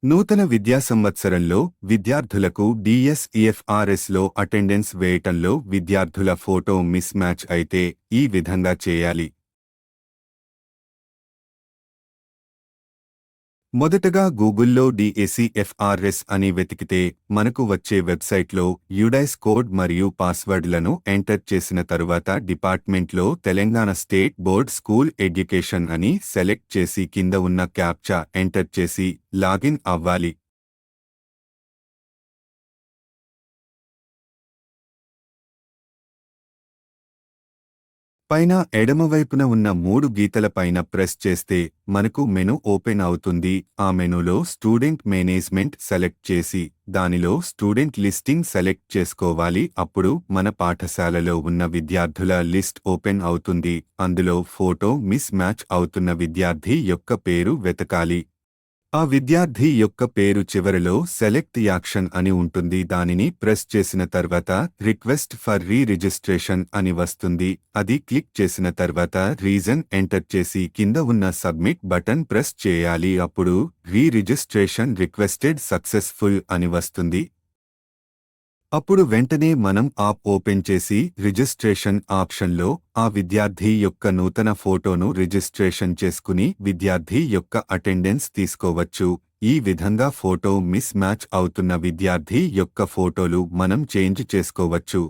నూతన విద్యా సంవత్సరంలో విద్యార్థులకు డిఎస్ఈఎఫ్ఆర్ఎస్లో అటెండెన్స్ వేయటంలో విద్యార్థుల ఫోటో మిస్ మ్యాచ్ అయితే ఈ విధంగా చేయాలి. మొదటగా గూగుల్లో డిఎస్ఈఎఫ్ఆర్ఎస్ అని వెతికితే మనకు వచ్చే వెబ్సైట్లో యుడైస్ కోడ్ మరియు పాస్వర్డ్లను ఎంటర్ చేసిన తరువాత డిపార్ట్మెంట్లో Telangana state board school education అని సెలెక్ట్ చేసి కింద ఉన్న క్యాప్చా ఎంటర్ చేసి లాగిన్ అవ్వాలి. పైన ఎడమవైపున ఉన్న 3 గీతల పైన ప్రెస్ చేస్తే మనకు మెను ఓపెన్ అవుతుంది. ఆ మెనూలో స్టూడెంట్ మేనేజ్మెంట్ సెలెక్ట్ చేసి దానిలో స్టూడెంట్ లిస్టింగ్ సెలెక్ట్ చేసుకోవాలి. అప్పుడు మన పాఠశాలలో ఉన్న విద్యార్థుల లిస్ట్ ఓపెన్ అవుతుంది. అందులో ఫోటో మిస్ మ్యాచ్ అవుతున్న విద్యార్థి యొక్క పేరు వెతకాలి. ఆ విద్యార్థి యొక్క పేరు చివరలో సెలెక్ట్ యాక్షన్ అని ఉంటుంది. దానిని ప్రెస్ చేసిన తర్వాత రిక్వెస్ట్ ఫర్ రీ రిజిస్ట్రేషన్ అని వస్తుంది. అది క్లిక్ చేసిన తర్వాత రీజన్ ఎంటర్ చేసి కింద ఉన్న సబ్మిట్ బటన్ ప్రెస్ చేయాలి. అప్పుడు రీ రిజిస్ట్రేషన్ రిక్వెస్టెడ్ సక్సెస్ఫుల్ అని వస్తుంది. అప్పుడు వెంటనే మనం యాప్ ఓపెన్ చేసి రిజిస్ట్రేషన్ ఆప్షన్లో ఆ విద్యార్థి యొక్క నూతన ఫోటోను రిజిస్ట్రేషన్ చేసుకుని విద్యార్థి యొక్క అటెండెన్స్ తీసుకోవచ్చు. ఈ విధంగా ఫోటో మిస్ మ్యాచ్ అవుతున్న విద్యార్థి యొక్క ఫోటోలు మనం చేంజ్ చేసుకోవచ్చు.